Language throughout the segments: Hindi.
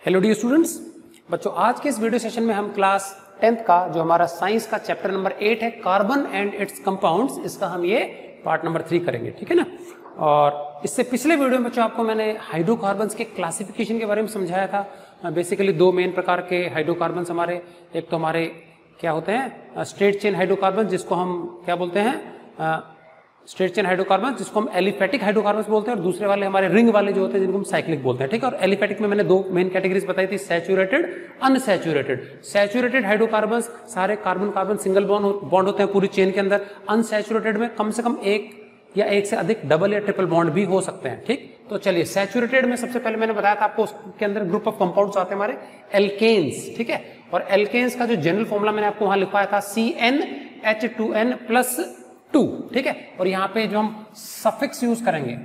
हेलो डियर स्टूडेंट्स, बच्चों आज के इस वीडियो सेशन में हम क्लास 10th का जो हमारा साइंस का चैप्टर नंबर 8 है कार्बन एंड इट्स कंपाउंड्स, इसका हम ये पार्ट नंबर 3 करेंगे, ठीक है ना। और इससे पिछले वीडियो में बच्चों आपको मैंने हाइड्रोकार्बन्स के क्लासिफिकेशन के बारे में समझाया था। बेसिकली दो मेन प्रकार के हाइड्रोकार्बन्स हमारे, एक तो हमारे क्या होते हैं स्ट्रेट चेन हाइड्रोकार्बन, जिसको हम क्या बोलते हैं स्ट्रेट चेन हाइड्रोकार्बन, जिसको हम एलिफेटिक हाइड्रोकार्बन्स बोलते हैं, और दूसरे वाले हमारे रिंग वाले जो होते हैं जिनको हम साइक्लिक बोलते हैं, ठीक है। और एलिफेटिक में मैंने दो मेन कैटेगरीज बताई थी, सैचुरेटेड, अनसैचुरेटेड। सैचुरेटेड हाइड्रोकार्बन्स सारे कार्बन कार्बन सिंगल बॉन्ड होते हैं पूरी चेन के अंदर। अनसैचुरेटेड में कम से कम एक या एक से अधिक डबल या ट्रिपल बॉन्ड भी हो सकते हैं, ठीक। तो चलिए सैचुरेटेड में सबसे पहले मैंने बताया था आपको, उसके अंदर ग्रुप ऑफ कंपाउंड्स आते हैं हमारे एल्केन्स, ठीक है। और एल्केन्स का जो जनरल फॉर्मूला मैंने आपको वहां लिखवाया था CnH2n+2, ठीक है। और यहां पे जो हम सफिक्स यूज करेंगे,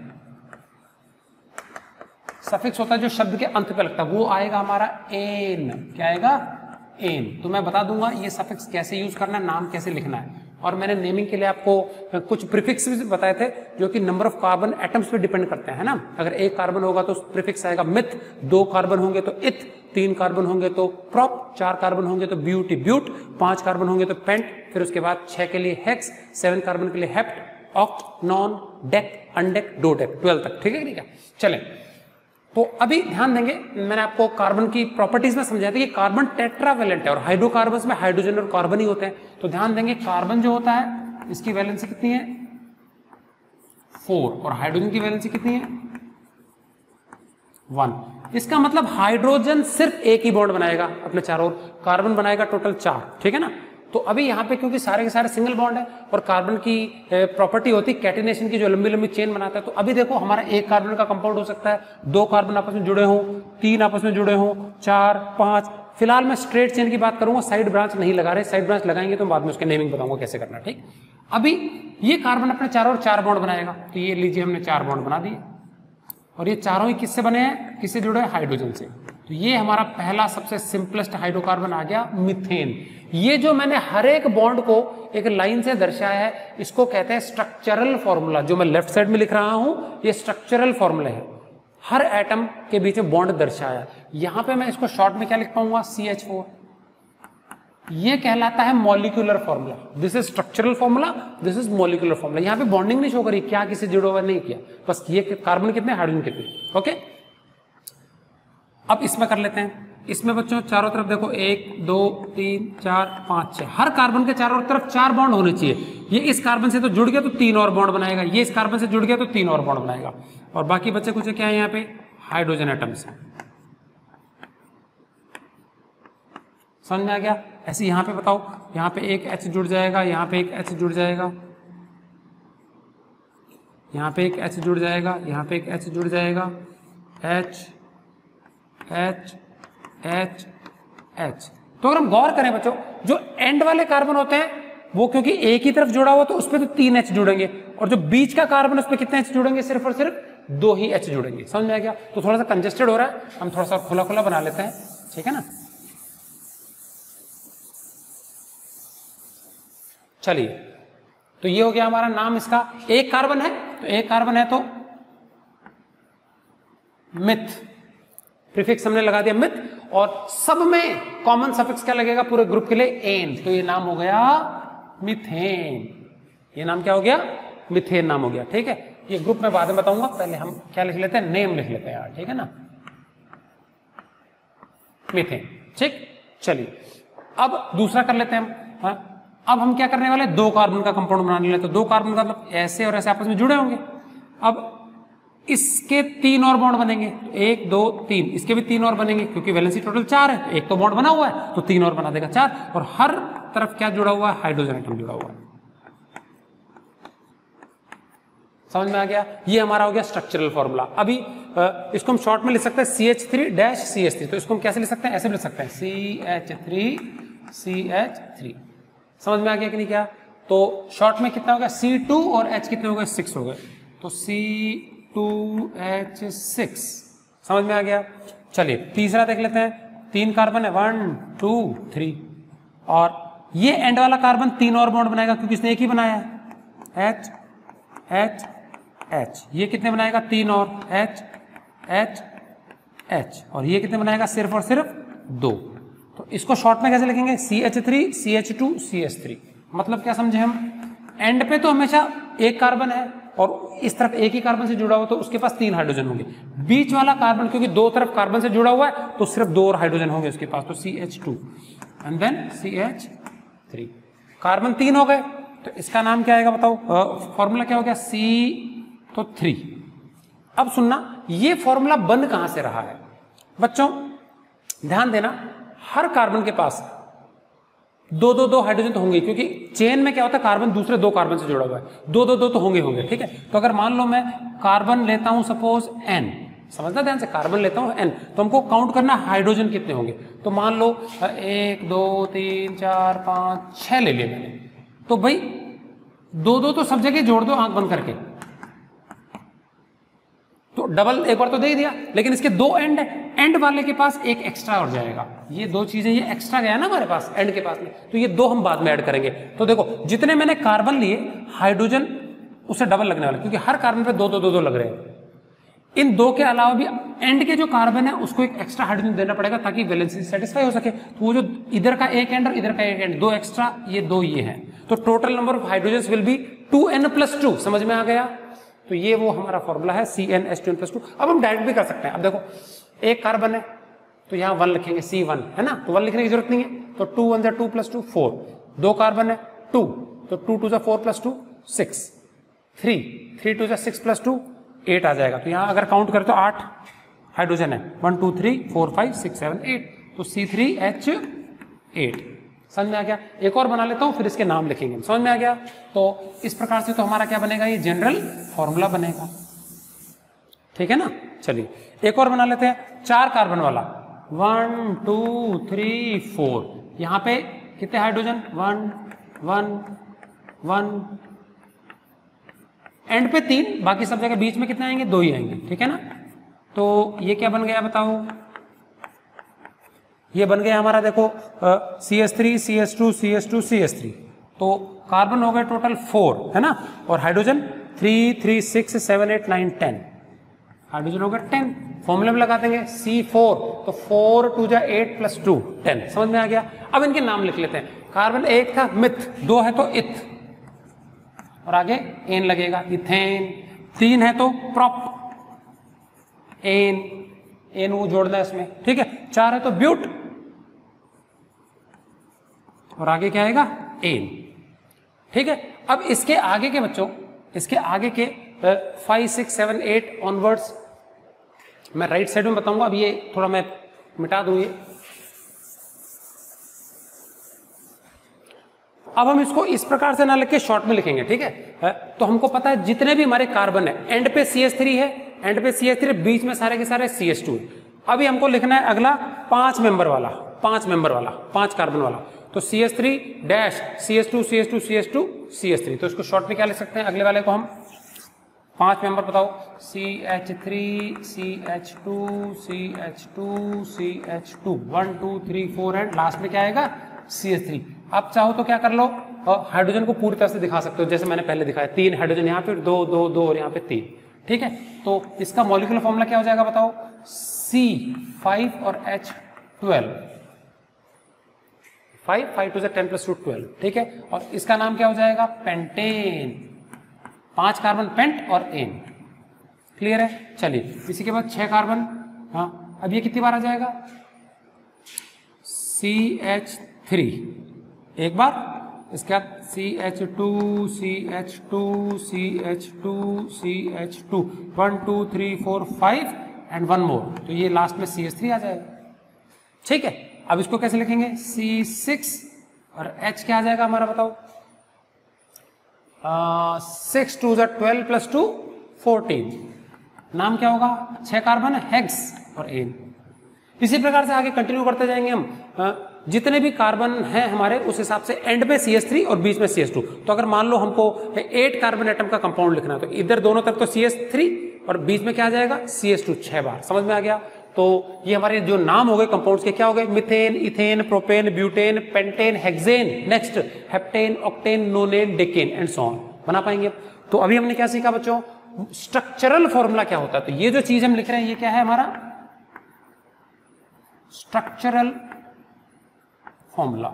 सफिक्स होता है जो शब्द के अंत पे लगता है, वो आएगा हमारा एन। क्या आएगा? एन। तो मैं बता दूंगा ये सफिक्स कैसे यूज करना है, नाम कैसे लिखना है। और मैंने नेमिंग के लिए आपको कुछ प्रीफिक्स भी बताए थे जो कि नंबर ऑफ कार्बन एटम्स पे डिपेंड करते हैं ना। अगर एक कार्बन होगा तो प्रीफिक्स आएगा मिथ, दो कार्बन होंगे तो इथ, तीन कार्बन होंगे तो प्रोप, चार कार्बन होंगे तो ब्यूटी ब्यूट, पांच कार्बन होंगे तो पेंट, फिर उसके बाद 6 के लिए हेक्स, 7 कार्बन के लिए हेप्ट, ऑक्ट, नॉन, डेक, अनडेक, डोडेक, 12 तक, ठीक है ठीक है। चलें, तो अभी ध्यान देंगे, मैंने आपको कार्बन की प्रॉपर्टीज में समझाया था कि कार्बन टेट्रावेलेंट है और हाइड्रोकार्बन्स में हाइड्रोजन और कार्बन ही होते हैं। तो ध्यान देंगे कार्बन जो होता है इसकी वैलेंसी कितनी है 4 और हाइड्रोजन की वैलेंसी कितनी है 1। इसका मतलब हाइड्रोजन सिर्फ एक ही बॉन्ड बनाएगा अपने चारों ओर, कार्बन बनाएगा टोटल 4, ठीक है ना। तो अभी यहाँ पे क्योंकि सारे के सारे सिंगल बॉन्ड है और कार्बन की प्रॉपर्टी होती है कैटिनेशन की, जो लंबी लंबी चेन बनाता है। तो अभी देखो हमारा एक कार्बन का कंपाउंड हो सकता है, दो कार्बन आपस में जुड़े हों, तीन आपस में जुड़े हों, 4, 5। फिलहाल मैं स्ट्रेट चेन की बात करूंगा, साइड ब्रांच नहीं लगा रहे, साइड ब्रांच लगाएंगे तो बाद में उसके नेमिंग बताऊंगा कैसे करना, ठीक। अभी ये कार्बन अपने चारों ओर 4 बॉन्ड बनाएगा, तो ये लीजिए हमने 4 बॉन्ड बना दिए और ये चारों ही किससे बने हैं, किससे जुड़े हैं, हाइड्रोजन से। तो ये हमारा पहला सबसे सिंपलेस्ट हाइड्रोकार्बन आ गया मीथेन। ये जो मैंने हर एक बॉन्ड को एक लाइन से दर्शाया है इसको कहते हैं स्ट्रक्चरल फॉर्मूला। जो मैं लेफ्ट साइड में लिख रहा हूं ये स्ट्रक्चरल फॉर्मूला है, हर एटम के बीच में बॉन्ड दर्शाया। यहां पे मैं इसको शॉर्ट में क्या लिख पाऊंगा CH4। ये कहलाता है molecular formula. This is structural formula, this is molecular formula. यहां पे बॉन्डिंग नहीं शो करी, क्या किसी जुड़ा हुआ नहीं किया, बस ये कार्बन कितने, हाइड्रोजन कितने, ओके। अब इसमें कर लेते हैं, इसमें बच्चों चारों तरफ देखो 1 2 3 4 5 6, हर कार्बन के चारों तरफ 4 बॉन्ड होने चाहिए। ये इस कार्बन से तो जुड़ गया तो 3 और बॉन्ड बनाएगा, ये इस कार्बन से जुड़ गया तो 3 और बॉन्ड बनाएगा, और बाकी बच्चे कुछ क्या है यहाँ पे हाइड्रोजन एटम्स। समझ में आ गया? ऐसे यहाँ पे बताओ, यहाँ पे एक H जुड़ जाएगा, यहाँ पे एक H जुड़ जाएगा, यहाँ पे एक H जुड़ जाएगा, यहाँ पे एक H जुड़ जाएगा, H H H H। तो अगर हम गौर करें बच्चों, जो एंड वाले कार्बन होते हैं वो क्योंकि एक ही तरफ जुड़ा हुआ तो उस पर तो 3 H जुड़ेंगे, और जो बीच का कार्बन उस पर कितने H जुड़ेंगे, सिर्फ और सिर्फ 2 ही H जुड़ेंगे। समझ में आ गया? तो थोड़ा सा कंजेस्टेड हो रहा है, हम थोड़ा सा खुला खुला बना लेते हैं, ठीक है ना। चलिए, तो ये हो गया हमारा नाम इसका। एक कार्बन है तो एक कार्बन है तो मिथ, प्रीफिक्स हमने लगा दिया मिथ, और सब में कॉमन सफिक्स क्या लगेगा पूरे ग्रुप के लिए, एन। तो ये नाम हो गया मीथेन। ये नाम क्या हो गया, मीथेन नाम हो गया, ठीक है। ये ग्रुप में बाद में बताऊंगा, पहले हम क्या लिख लेते हैं, नेम लिख लेते हैं यार, ठीक है ना, मीथेन, ठीक। चलिए अब दूसरा कर लेते हैं हम। हाँ, अब हम क्या करने वाले, 2 कार्बन का कंपाउंड बनाने वाले। तो 2 कार्बन का मतलब ऐसे और ऐसे आपस में जुड़े होंगे। अब इसके 3 और बॉन्ड बनेंगे, 1 2 3, इसके भी 3 और बनेंगे क्योंकि वैलेंसी टोटल 4 है, एक तो बॉन्ड बना हुआ है तो 3 और बना देगा 4, और हर तरफ क्या जुड़ा हुआ है, हाइड्रोजन एटम जुड़ा हुआ है। समझ में आ गया? ये हमारा हो गया स्ट्रक्चरल फॉर्मूला। अभी इसको हम शॉर्ट में लिख सकते हैं CH3-CH3। तो इसको हम कैसे लिख सकते हैं, ऐसे लिख सकते हैं CH3CH3। समझ में आ गया कि नहीं क्या? तो शॉर्ट में कितना हो गया, C2 और H कितने हो गए, 6 हो गए, तो C2H6। समझ में आ गया? चलिए तीसरा देख लेते हैं। 3 कार्बन है, 1 2 3, और ये एंड वाला कार्बन 3 और बॉन्ड बनाएगा क्योंकि इसने एक ही बनाया है, H H H। ये कितने बनाएगा, 3 और, H H H, और ये कितने बनाएगा, सिर्फ और सिर्फ 2। तो इसको शॉर्ट में कैसे लिखेंगे, CH3 CH2 CH3। मतलब क्या समझे हम, एंड पे तो हमेशा एक कार्बन है और इस तरफ एक ही कार्बन से जुड़ा हुआ, तो उसके पास 3 हाइड्रोजन होंगे। बीच वाला कार्बन क्योंकि दो तरफ कार्बन से जुड़ा हुआ है तो सिर्फ 2 और हाइड्रोजन होंगे उसके पास, तो CH2 and then CH3। Carbon 3 हो गए, तो इसका नाम क्या आएगा बताओ, फॉर्मूला क्या हो गया, C तो 3। अब सुनना, ये फॉर्मूला बंद कहां से रहा है बच्चों, ध्यान देना, हर कार्बन के पास 2 हाइड्रोजन तो होंगे, क्योंकि चेन में क्या होता है, कार्बन दूसरे 2 कार्बन से जुड़ा हुआ है, 2 तो होंगे, ठीक है। तो अगर मान लो मैं कार्बन लेता हूं सपोज n, समझना ध्यान से, कार्बन लेता हूं n, तो हमको काउंट करना हाइड्रोजन कितने होंगे। तो मान लो 1 2 3 4 5 6 ले लिया मैंने, तो भाई 2 तो सब जगह जोड़ दो आंख बंद करके, तो डबल एक बार तो दे ही दिया, लेकिन इसके 2 एंड है, एंड वाले के पास एक एक्स्ट्रा और जाएगा, ये 2 चीजें, ये एक्स्ट्रा गया ना हमारे पास एंड के पास में, तो ये 2 हम बाद में ऐड करेंगे। तो देखो जितने मैंने कार्बन लिए, हाइड्रोजन उससे डबल लगने वाला, क्योंकि हर कार्बन पे 2 लग रहे हैं। इन 2 के अलावा भी एंड के जो कार्बन है उसको एक एक्स्ट्रा हाइड्रोजन देना पड़ेगा ताकि वैलेंसी सेटिस्फाई हो सके। तो वो जो इधर का एक एंड और इधर का एक एंड, 2 एक्स्ट्रा, ये 2 ये है, तो total number of hydrogen will be 2n+2। समझ में आ गया, तो ये वो हमारा फॉर्मूला है CnH2n+2। अब हम डायरेक्ट भी कर सकते हैं। अब देखो एक कार्बन है तो यहाँ 1 लिखेंगे, C1 है ना, तो 1 लिखने की जरूरत नहीं है, तो 2 1 2 + 2 4, 2 कार्बन है 2, तो 2 2 4 + 2 6, 3 3 2 6 + 2 8 आ जाएगा। तो यहाँ अगर काउंट करें तो 8 हाइड्रोजन है, 1 2 3 4 5 6 7 8, तो C3H8। समझ में आ गया। एक और बना लेता हूं, फिर इसके नाम लिखेंगे। समझ में आ गया। तो इस प्रकार से तो हमारा क्या बनेगा, ये जनरल फॉर्मूला बनेगा, ठीक है ना। चलिए एक और बना लेते हैं, 4 कार्बन वाला, 1 2 3 4, यहां पे कितने हाइड्रोजन, 1 1 1, एंड पे 3, बाकी सब जगह बीच में कितने आएंगे, 2 ही आएंगे, ठीक है ना। तो ये क्या बन गया बताओ, ये बन गया हमारा, देखो CH3 CH2 CH2 CH3, तो कार्बन हो गए टोटल 4 है ना, और हाइड्रोजन 3 3 6 7 8 9 10, हाइड्रोजन हो गए 10। फॉर्मूले में लगा देंगे C4, तो 4 2 8 + 2 10। समझ में आ गया। अब इनके नाम लिख लेते हैं। कार्बन 1 था मिथ, 2 है तो इथ, और आगे एन लगेगा, इथेन। 3 है तो प्रोप, एन वो जोड़ना है इसमें, ठीक है। 4 है तो ब्यूट, और आगे क्या आएगा, एन, ठीक है। अब इसके आगे के बच्चों, इसके आगे के 5 6 7 8 ऑनवर्ड्स मैं राइट साइड में बताऊंगा। अब ये थोड़ा मैं मिटा दूं ये। अब हम इसको इस प्रकार से ना लिख के शॉर्ट में लिखेंगे, ठीक है। तो हमको पता है जितने भी हमारे कार्बन है, एंड पे CH3 है, एंड पे CH3, बीच में सारे के सारे CH2। अभी हमको लिखना है अगला 5 मेंबर वाला, 5 कार्बन वाला, तो CH3 dash CH2 CH2 CH2 CH3। तो इसको शॉर्ट में क्या लिख सकते हैं, अगले वाले को हम 5 मेंबर बताओ, CH3 CH2 CH2 CH2 1 2 3 4, and last में क्या आएगा, CH3। आप चाहो तो क्या कर लो, हाइड्रोजन को पूरी तरह से दिखा सकते हो, जैसे मैंने पहले दिखाया, 3 हाइड्रोजन यहाँ पे, 2 2 2 और यहाँ पे 3, ठीक है। तो इसका मॉलिक्यूलर फॉर्मूला क्या हो जाएगा बताओ, C5 और H12, 5 5 2 10 + 2 12, ठीक है। और इसका नाम क्या हो जाएगा, पेंटेन। 5 कार्बन पेंट और एन, क्लियर है। चलिए इसी के बाद 6 कार्बन, हाँ अब ये कितनी बार आ जाएगा, CH3 एक बार, इसके बाद CH2 CH2 CH2 CH2 1 2 3 4 5 and 1 मोर, तो ये लास्ट में CH3 आ जाएगा, ठीक है। अब इसको कैसे लिखेंगे, C6 और H क्या आ जाएगा हमारा बताओ, 6 2 12 + 2 14, नाम क्या होगा, 6 कार्बन हेक्स और एन। इसी प्रकार से आगे कंटिन्यू करते जाएंगे हम। जितने भी कार्बन हैं हमारे, उस हिसाब से एंड पे CH3 और बीच में CH2। तो अगर मान लो हमको 8 कार्बन एटम का कंपाउंड लिखना है, तो इधर दोनों तरफ तो CH3 और बीच में क्या आ जाएगा, CH2 6 बार। समझ में आ गया। तो ये हमारे जो नाम हो गए कंपाउंड्स के, क्या हो गए, methane, ethane, propane, butane, pentane, hexane, next heptane, octane, नोनेन, decane and so on बना पाएंगे। तो अभी हमने क्या सीखा बच्चों, स्ट्रक्चरल फॉर्मूला क्या होता है। तो ये जो चीज हम लिख रहे हैं, ये क्या है हमारा स्ट्रक्चरल फॉर्मूला।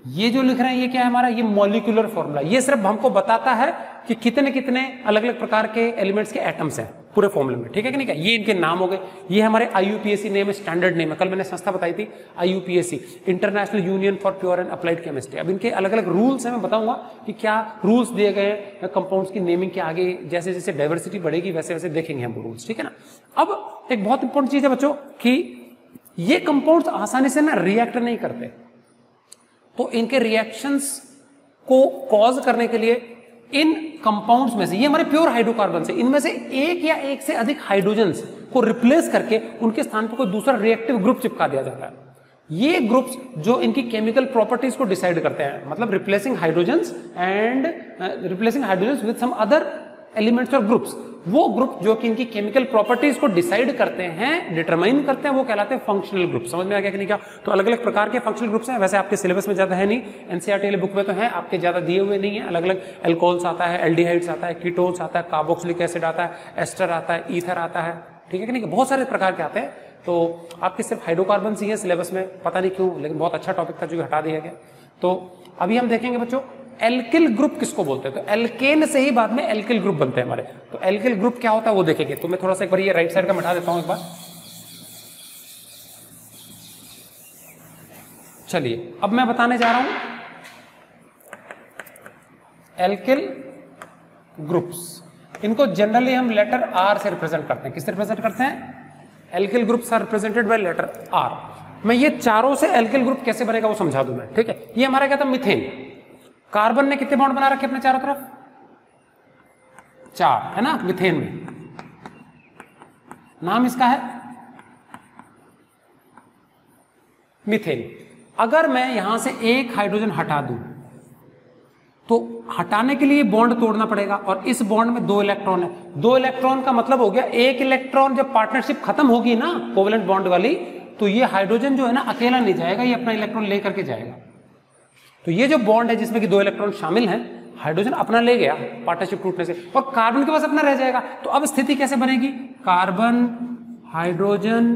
ये जो लिख रहे हैं ये क्या है हमारा, ये मॉलिक्यूलर फॉर्मूला। ये सिर्फ हमको बताता है कि कितने कितने अलग अलग प्रकार के एलिमेंट्स के एटम्स हैं पूरे फॉर्मूले में, ठीक है कि नहीं। ये इनके नाम हो गए। ये हमारे IUPAC नेम है, स्टैंडर्ड नेम है। कल मैंने संस्था बताई थी IUPAC, international union for pure and applied chemistry. अब इनके अलग अलग रूल्स हैं, मैं बताऊंगा कि क्या रूल्स दिए गए हैं कंपाउंड्स की नेमिंग के। आगे जैसे जैसे डाइवर्सिटी बढ़ेगी वैसे वैसे देखेंगे हम रूल्स, ठीक है ना। अब एक बहुत इंपॉर्टेंट चीज है बच्चों कि ये कंपाउंड्स आसानी से ना रिएक्ट नहीं करते, तो इनके रिएक्शंस को कॉज करने के लिए इन कंपाउंड्स में से, ये हमारे प्योर हाइड्रोकार्बन से, इनमें से एक या एक से अधिक हाइड्रोजन्स को रिप्लेस करके उनके स्थान पर कोई दूसरा रिएक्टिव ग्रुप चिपका दिया जाता है। ये ग्रुप्स जो इनकी केमिकल प्रॉपर्टीज को डिसाइड करते हैं, मतलब replacing hydrogens with some other elements और ग्रुप्स, वो ग्रुप जो कि इनकी केमिकल प्रॉपर्टीज को डिसाइड करते हैं, डिटरमाइन करते हैं, वो कहलाते हैं फंक्शनल ग्रुप। समझ में आ गया कि नहीं क्या। तो अलग अलग प्रकार के फंक्शनल ग्रुप्स हैं। वैसे आपके सिलेबस में ज्यादा है नहीं, एनसीईआरटी वाली बुक में तो है, आपके ज्यादा दिए हुए नहीं है। अलग अलग एल्कोहल्स आता है, एल्डिहाइड्स आता है, कीटोन्स आता है, कार्बोक्सिलिक एसिड आता है, एस्टर आता है, ईथर आता है, ठीक है कि नहीं। बहुत सारे प्रकार के आते हैं। तो आपके सिर्फ हाइड्रोकार्बन ही है सिलेबस में, पता नहीं क्यों, लेकिन बहुत अच्छा टॉपिक था जो हटा दिया गया। तो अभी हम देखेंगे बच्चों एल्किल ग्रुप किसको बोलते हैं। तो एल्केन से ही बाद में एल्किल ग्रुप बनते हैं हमारे। तो एल्किल ग्रुप क्या होता है वो देखेंगे। तो मैं थोड़ा सा एक बार ये राइट साइड का मिटा देता हूं एक बार। चलिए अब मैं बताने जा रहा हूं एल्किल ग्रुप्स। इनको जनरली हम लेटर R से रिप्रेजेंट करते हैं। किससे रिप्रेजेंट करते हैं? Alkyl groups are represented by letter R। मैं ये चारों से एल्किल ग्रुप कैसे बनेगा वो समझा दूं मैं, ठीक है। ये हमारा क्या था, मीथेन। कार्बन ने कितने बॉन्ड बना रखे अपने चारों तरफ? 4, है ना। मीथेन में नाम इसका है मीथेन। अगर मैं यहां से एक हाइड्रोजन हटा दूं तो हटाने के लिए बॉन्ड तोड़ना पड़ेगा, और इस बॉन्ड में 2 इलेक्ट्रॉन है। 2 इलेक्ट्रॉन का मतलब हो गया एक इलेक्ट्रॉन जब पार्टनरशिप खत्म होगी ना कोवेलेंट बॉन्ड वाली, तो ये हाइड्रोजन जो है ना अकेला नहीं जाएगा, ये अपना इलेक्ट्रॉन लेकर के जाएगा। तो ये जो बॉन्ड है जिसमें कि 2 इलेक्ट्रॉन शामिल हैं, हाइड्रोजन अपना ले गया पार्टनरशिप टूटने से, और कार्बन के पास अपना रह जाएगा। तो अब स्थिति कैसे बनेगी? Carbon hydrogen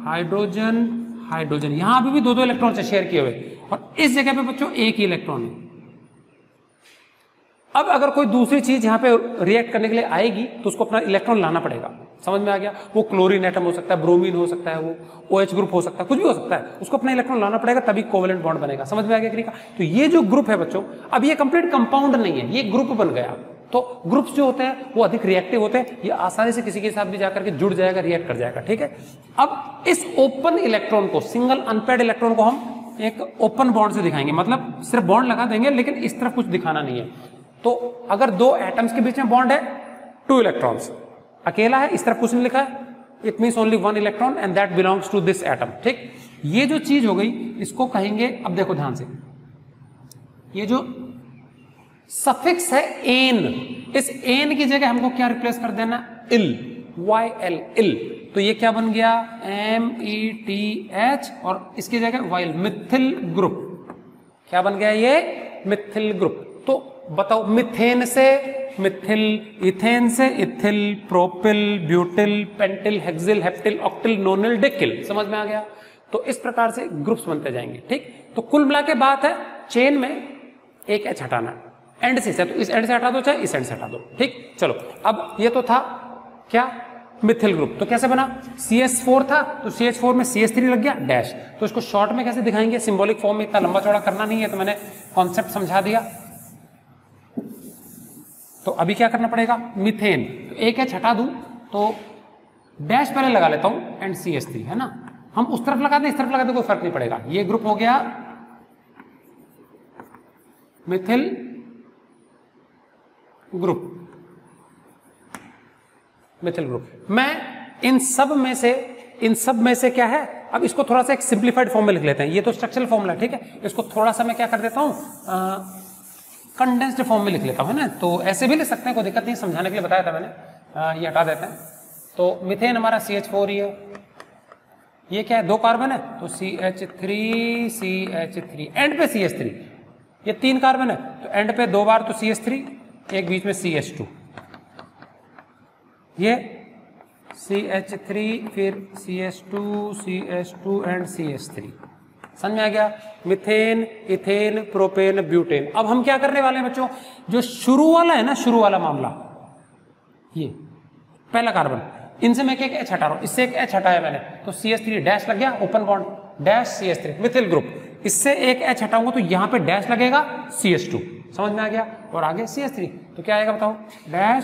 hydrogen hydrogen. यहां अभी भी 2-2 इलेक्ट्रॉन से शेयर किए हुए, और इस जगह पे बच्चों एक ही इलेक्ट्रॉन है। अब अगर कोई दूसरी चीज यहां पे रिएक्ट करने के लिए आएगी तो उसको अपना इलेक्ट्रॉन लाना पड़ेगा। समझ में आ गया? वो क्लोरीन एटम हो सकता है, ब्रोमीन हो सकता है, वो OH ग्रुप हो सकता है, कुछ भी हो सकता है, उसको अपना इलेक्ट्रॉन लाना पड़ेगा, तभी कोवेलेंट बॉन्ड बनेगा। समझ में आ गया कि नहीं? तो ये जो ग्रुप है बच्चों, अब ये कंप्लीट कंपाउंड नहीं है, ये ग्रुप बन गया। तो ग्रुप्स जो होते हैं वो अधिक रिएक्टिव होते हैं, ये आसानी से किसी के साथ भी जाकर के जुड़ जाएगा, रिएक्ट कर जाएगा, ठीक है। अब इस ओपन इलेक्ट्रॉन को, सिंगल अनपेयर्ड इलेक्ट्रॉन को हम एक ओपन बॉन्ड से दिखाएंगे, मतलब सिर्फ बॉन्ड लगा देंगे लेकिन इस तरफ कुछ दिखाना नहीं है। तो अगर 2 एटम्स के बीच में बॉन्ड है, 2 इलेक्ट्रॉन्स, अकेला है, इस तरफ कुछ नहीं लिखा है, it means only 1 electron and that belongs to this atom, ठीक। ये जो चीज हो गई इसको कहेंगे, अब देखो ध्यान से, ये जो सफिक्स है एन, इस एन की जगह हमको क्या रिप्लेस कर देना? इल, YL, इल। तो ये क्या बन गया? METH, और इसकी जगह वाइल, मिथिल ग्रुप। क्या बन गया ये? Methyl group. तो बताओ, मिथेन से मिथिल, इथेन से ethyl, propyl, butyl, pentyl, hexyl, heptyl, octyl, nonyl, decyl. समझ में आ गया? तो इस प्रकार से ग्रुप्स बनते जाएंगे, ठीक। तो कुल मिला के बात है, चेन में एक H हटाना, एंड से, तो इस एंड से हटा दो चाहे इस एंड से हटा दो, ठीक। चलो अब ये तो था क्या? मिथिल ग्रुप। तो कैसे बना? CH4 था तो CH4 में CH3 लग गया डैश। तो इसको शॉर्ट में कैसे दिखाएंगे? सिंबॉलिक फॉर्म में, इतना लंबा चौड़ा करना नहीं है, तो मैंने कॉन्सेप्ट समझा दिया। तो अभी क्या करना पड़ेगा? मीथेन, तो एक H हटा दूं तो डैश पहले लगा लेता हूं, एंड CH3, है ना। हम उस तरफ लगा दें इस तरफ लगा दें कोई फर्क नहीं पड़ेगा। ये ग्रुप हो गया मिथिल ग्रुप, मिथिल ग्रुप। मैं इन सब में से क्या है, अब इसको थोड़ा सा एक सिंप्लीफाइड फॉर्म में लिख लेते हैं। ये तो स्ट्रक्चरल फॉर्मूला, ठीक है। इसको थोड़ा सा मैं क्या कर देता हूं, कंडेंस्ड फॉर्म में लिख लेता हूं, है ना। तो ऐसे भी लिख सकते हैं, कोई दिक्कत नहीं, समझाने के लिए बताया था मैंने। ये हटा देते हैं। तो मिथेन हमारा CH4 ही है, ये क्या है? 2 कार्बन है तो CH3 CH3, एंड पे CH3, ये 3 कार्बन है तो एंड पे 2 बार तो CH3, एक बीच में CH2, ये CH3 फिर CH2 CH2 एंड CH3। समझ में आ गया? Methane, ethane, propane, butane. अब हम क्या करने वाले हैं बच्चों, जो शुरू वाला है ना, शुरू वाला मामला, ये पहला कार्बन, इनसे मैं एक H हटा रहा हूं, इससे एक H हटाया मैंने तो CH3 डैश लग गया, open bond, dash CH3 methyl group. इससे एक H हटाऊंगा तो यहां पे डैश लगेगा CH2। समझ में आ गया? और आगे CH3 तो क्या आएगा बताओ, डैश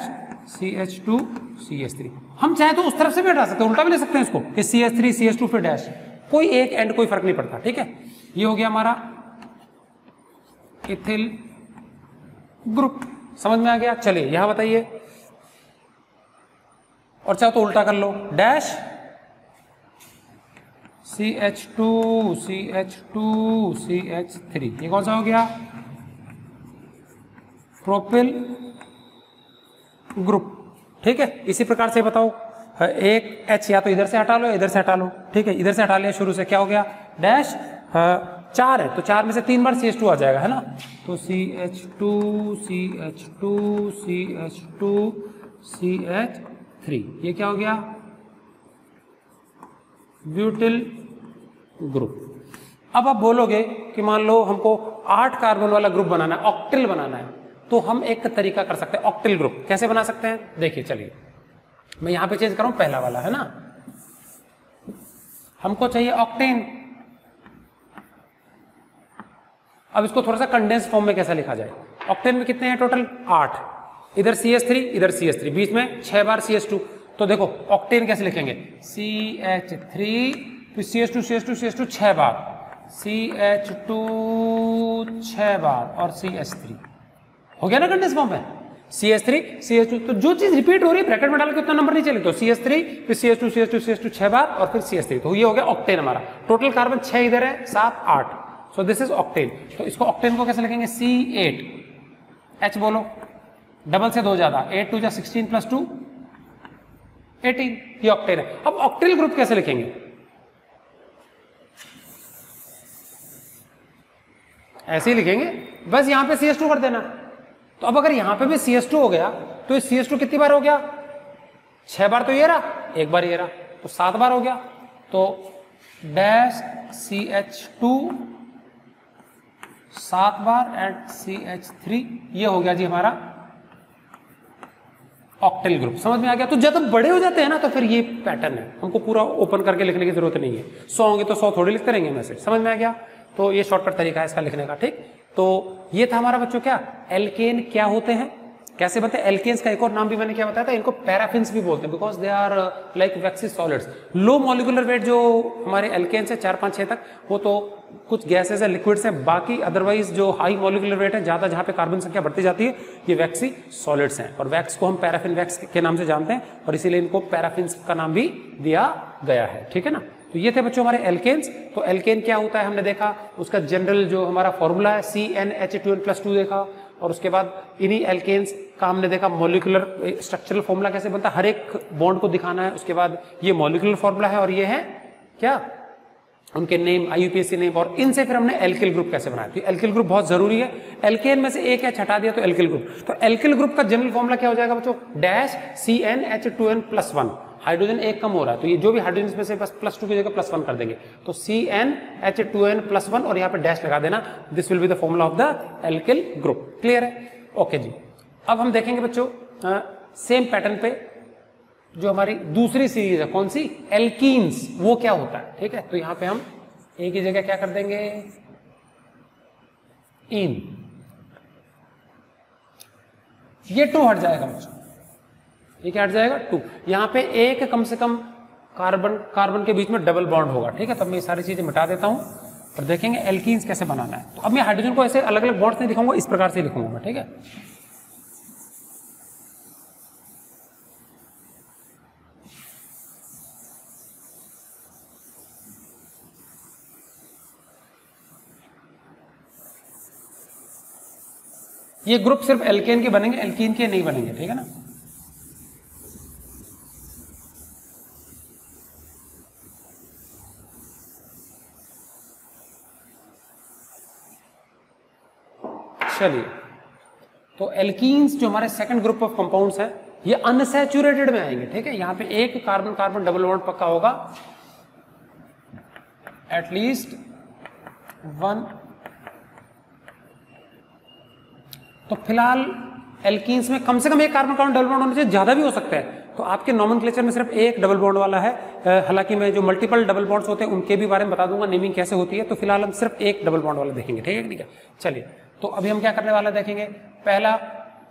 CH2 CH3। हम चाहे तो उस तरफ से भी हटा सकते हैं, उल्टा भी ले सकते हैं इसको कि CH3 CH2 फिर डैश, कोई एक एंड कोई फर्क नहीं पड़ता। ठीक है, ये हो गया हमारा इथिल ग्रुप। समझ में आ गया? चलिए यहां बताइए, और चाहो तो उल्टा कर लो, डैश CH2 CH2 CH3। ये कौन सा हो गया, प्रोपिल ग्रुप। ठीक है, इसी प्रकार से बताओ, एक H या तो इधर से हटा लो या इधर से हटा लो। ठीक है, इधर से हटा लिया शुरू से, क्या हो गया, डैश 4 है तो 4 में से 3 बार CH2 आ जाएगा, है ना, तो CH2 CH2 CH2 CH3। ये क्या हो गया, ब्यूटिल ग्रुप। अब आप बोलोगे कि मान लो हमको 8 कार्बन वाला ग्रुप बनाना है, ऑक्टेल बनाना है, तो हम एक तरीका कर सकते हैं ऑक्टेल ग्रुप। कैसे बना सकते हैं, देखिए चलिए, मैं यहां पे चेंज कर रहा हूं, पहला वाला है ना, हमको चाहिए ऑक्टेन। अब इसको थोड़ा सा कंडेंस फॉर्म में कैसा लिखा जाए, ऑक्टेन में कितने हैं टोटल, 8, इधर CH3 इधर CH3, बीच में 6 बार CH2। तो देखो ऑक्टेन कैसे लिखेंगे, CH3 फिर CH2 CH2 CH2 6 बार, CH2 6 बार और CH3। हो गया ना कंडेंस फॉर्म में, CH3 CH2। तो जो चीज रिपीट हो रही है ब्रैकेट में डाल के उतना नंबर नहीं चले, तो CH3 फिर CH2 CH2 CH2 6 बार और फिर CH3। तो ये हो गया ऑक्टेन हमारा। टोटल कार्बन 6 इधर है, 7 8, सो दिस इज ऑक्टेन। तो इसको ऑक्टेन को कैसे लिखेंगे, C8, H बोलो, डबल से 2 ज्यादा, 8 2 16 प्लस 2 18, ये ऑक्टेन है। अब ऑक्टेल ग्रुप कैसे लिखेंगे, ऐसे ही लिखेंगे, बस यहां पे CH2 कर देना। तो अब अगर यहां पे भी CH2 हो गया तो CH2 कितनी बार हो गया, 6 बार तो ये रहा, एक बार ये रहा, तो 7 बार हो गया। तो dash CH2 7 bar and CH3, ये हो गया जी हमारा ऑक्टेल ग्रुप। समझ में आ गया? तो जब बड़े हो जाते हैं ना तो फिर ये पैटर्न है, हमको पूरा ओपन करके लिखने की जरूरत नहीं है। 100 होंगे तो 100 थोड़ी लिखते रहेंगे मैसेज। समझ में आ गया? तो ये शॉर्टकट तरीका है इसका लिखने का। ठीक, तो ये था हमारा बच्चों क्या, एल्केन क्या होते हैं, कैसे बनते हैं। एल्केन्स का एक और नाम भी मैंने क्या बताया था, इनको पैराफिन्स भी बोलते हैं, because they are like waxy solids. Low molecular weight जो हमारे एल्केन्स है 4 5 6 तक, वो तो कुछ गैसेस है, लिक्विड्स है, बाकी अदरवाइज जो हाई मॉलिक्यूलर वेट है, ज्यादा जहां पे कार्बन संख्या बढ़ती जाती है, ये वैक्सी सॉलिड्स हैं। और वैक्स को हम पैराफिन वैक्स के नाम से जानते हैं, और इसीलिए इनको पैराफिन्स का नाम भी दिया गया है। ठीक है ना, तो ये थे बच्चों हमारे एल्केन्स। तो एल्केन क्या होता है हमने देखा, उसका जनरल जो हमारा फॉर्मूला है CnH2n+2 देखा, और उसके बाद इन्हीं एल्केन्स का हमने देखा मॉलिक्यूलर स्ट्रक्चरल फॉर्मूला कैसे बनता है, हर एक बॉन्ड को दिखाना है। उसके बाद ये मॉलिक्यूलर फॉर्मूला है, और ये है क्या, उनके नेम, IUPAC नेम, और इनसे फिर हमने एल्किल ग्रुप कैसे बनाया। तो एल्किल ग्रुप बहुत जरूरी है, एल्केन में से एक H हटा दिया तो एल्किल ग्रुप। तो एल्किल ग्रुप का जनरल फॉर्मूला क्या हो जाएगा बच्चों, डैश CnH2n+1। हाइड्रोजन एक कम हो रहा है, तो ये जो भी हाइड्रोजन में से बस +2 की जगह +1 कर देंगे, तो CnH2n+1 और यहाँ पे डैश लगा देना। This will be the formula of the alkyl group. Clear है? ओके जी। अब हम देखेंगे बच्चों सेम पैटर्न पे जो हमारी दूसरी सीरीज है, कौन सी, एल्कीन्स, वो क्या होता है। ठीक है, तो यहां पे हम एक ही जगह क्या कर देंगे, इन, ये 2 हट जाएगा बच्चों, ये क्या हट जाएगा, 2। यहां पे एक कम से कम कार्बन के बीच में डबल बॉन्ड होगा। ठीक है, तब मैं ये सारी चीजें मिटा देता हूं और देखेंगे एल्कीन्स कैसे बनाना है। तो अब मैं हाइड्रोजन को ऐसे अलग अलग बॉन्ड्स नहीं दिखाऊंगा, इस प्रकार से लिखूंगा मैं। ठीक है, ये ग्रुप सिर्फ एल्केन के बनेंगे, एल्कीन के नहीं बनेंगे। ठीक है ना, चलिए, तो एल्कीन्स जो हमारे सेकंड ग्रुप ऑफ कंपाउंड्स है, ये अनसैचुरेटेड में आएंगे, ठीक है। यहां पे एक कार्बन कार्बन डबल बॉन्ड पक्का होगा, एटलीस्ट वन। तो फिलहाल एल्कीन्स में कम से कम एक कार्बन कार्बन डबल बॉन्ड होना चाहिए, ज्यादा भी हो सकता है। तो आपके नॉमेनक्लेचर में सिर्फ एक डबल बॉन्ड वाला है, हालांकि मैं जो मल्टीपल डबल बॉन्ड्स होते हैं उनके भी बारे में बता दूंगा, नेमिंग कैसे होती है। तो फिलहाल हम सिर्फ एक डबल बॉन्ड वाला देखेंगे, ठीक है ठीक है। चलिए, तो अभी हम क्या करने वाला देखेंगे। पहला,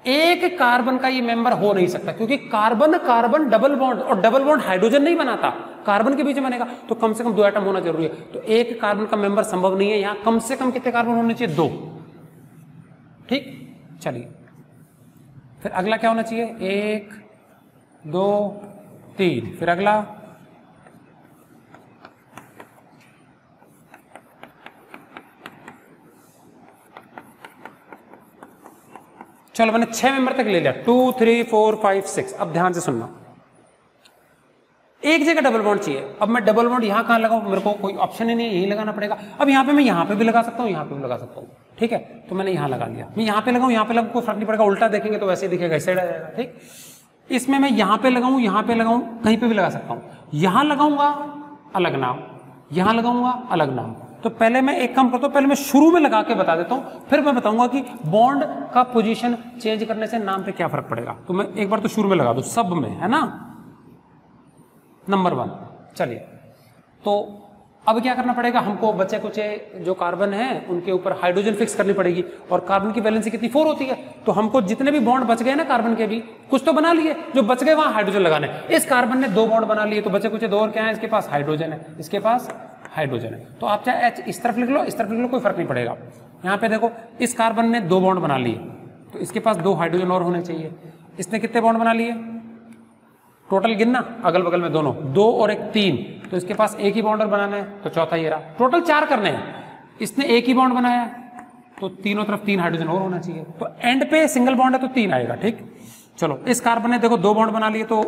एक कार्बन का ये मेंबर हो नहीं सकता, क्योंकि कार्बन कार्बन डबल बॉन्ड, और डबल बॉन्ड हाइड्रोजन नहीं बनाता, कार्बन के बीच में बनेगा, तो कम से कम 2 एटम होना जरूरी है। तो एक कार्बन का मेंबर संभव नहीं है। यहां कम से कम कितने कार्बन होने चाहिए? 2, ठीक। चलिए, फिर अगला क्या होना चाहिए? 1 2 3। फिर अगला चलो, मैंने 6 मेंबर तक ले लिया, 2 3 4 5 6। अब ध्यान से सुनना, एक जगह डबल बॉन्ड चाहिए। अब मैं डबल बॉन्ड यहां कहां लगाऊं? मेरे को कोई ऑप्शन ही नहीं है, यही लगाना पड़ेगा। अब यहां पे मैं यहां पे भी लगा सकता हूं, यहां पे भी लगा सकता हूं, ठीक है। तो मैंने यहां लगा लिया। मैं यहां पे लगाऊं, यहां पे लगाऊं, कोई फर्क नहीं पड़ेगा, उल्टा देखेंगे तो वैसे ही दिखेगा, इस साइड आ जाएगा, ठीक। इसमें मैं यहां पे लगाऊं, यहां पे लगाऊं, कहीं पे भी लगा सकता हूं। यहां लगाऊंगा अलग नाम, यहां लगाऊंगा अलग नाम। तो पहले मैं एक काम करता हूं, पहले मैं शुरू में लगा के बता देता हूं, फिर मैं बताऊंगा कि बॉन्ड का पोजीशन चेंज करने से नाम पे क्या फर्क पड़ेगा। तो मैं एक बार तो शुरू में लगा दूं, सब में, है ना, नंबर 1। चलिए, तो अब क्या करना पड़ेगा हमको? बचे कुचे जो कार्बन है उनके ऊपर हाइड्रोजन फिक्स करनी पड़ेगी, और कार्बन की वैलेंसी कितनी? 4 होती है। तो हमको जितने भी बॉन्ड बच गए ना कार्बन के, भी कुछ तो बना लिए, जो बच गए वहां हाइड्रोजन लगाने। इस कार्बन ने 2 बॉन्ड बना लिए, तो बचे कुचे 2 और क्या है? इसके पास हाइड्रोजन है, इसके पास हाइड्रोजन है। तो आप चाहे H इस तरफ लिख लो, इस तरफ लिख लो, कोई फर्क नहीं पड़ेगा। यहां पे देखो, इस कार्बन ने 2 बॉन्ड बना लिए, तो इसके पास 2 हाइड्रोजन और होने चाहिए। इसने कितने बॉन्ड बना लिए? टोटल गिनना, अगल बगल में दोनों, 2 और 1 3, तो इसके पास एक ही बॉन्ड और बनाना है, तो चौथा ये रहा। टोटल 4 करने हैं। इसने एक ही बॉन्ड बनाया, तो तीनों तरफ 3 हाइड्रोजन और होना चाहिए। तो एंड पे सिंगल बॉन्ड है तो 3 आएगा, ठीक। चलो, इस कार्बन ने देखो 2 बॉन्ड बना लिए, तो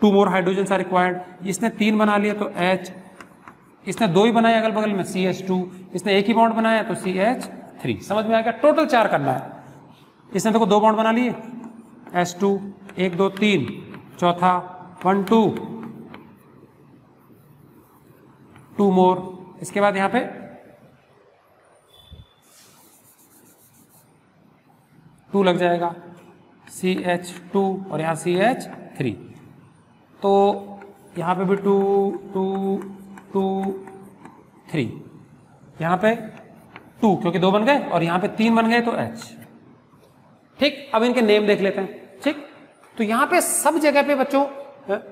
2 मोर हाइड्रोजन आर रिक्वायर्ड। इसने 3 बना लिए, तो H। इसने 2 ही बनाए अगल बगल में, CH2। इसने एक ही बॉन्ड बनाया, तो CH3। समझ में आ गया? टोटल 4 करना है। इसने देखो 2 बॉन्ड बना लिए, H2, 1 2 3, चौथा 1 2 2 मोर। इसके बाद यहां पे टू लग जाएगा, CH2, और यहां CH3। तो यहां पे भी 2 2 2 3, यहां पे 2 क्योंकि 2 बन गए, और यहां पे 3 बन गए, तो H, ठीक। अब इनके नेम देख लेते हैं, ठीक। तो यहां पे सब जगह पे बच्चों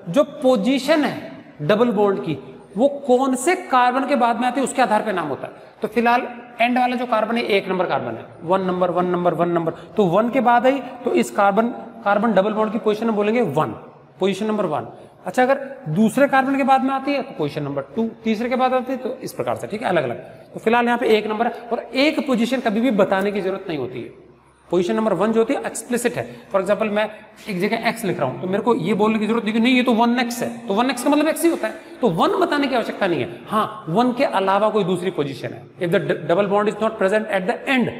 जो पोजीशन है डबल बॉन्ड की, वो कौन से कार्बन के बाद में आती है उसके आधार पे नाम होता है। तो फिलहाल एंड वाला जो कार्बन है 1 नंबर कार्बन है, 1 नंबर 1 नंबर 1 नंबर, तो 1 के बाद आई तो इस कार्बन कार्बन डबल बॉन्ड की पोजीशन बोलेंगे 1, पोजीशन नंबर 1। अच्छा, अगर दूसरे कार्बन के बाद में आती है तो पोजीशन नंबर 2, तीसरे के बाद आती है तो इस प्रकार से, ठीक है, अलग अलग। तो फिलहाल यहाँ पे 1 नंबर है, और एक पोजीशन कभी भी बताने की जरूरत नहीं होती है। पोजीशन नंबर 1 जो होती है एक्सप्लिसिट है। फॉर एग्जांपल मैं एक जगह x लिख रहा हूं, तो मेरे को ये बोलने की जरूरत नहीं कि नहीं ये तो 1x है, तो 1x का मतलब x ही होता है, तो 1 बताने की आवश्यकता नहीं है। हाँ, 1 के अलावा कोई दूसरी पोजीशन है, if the double bond is not present at the end,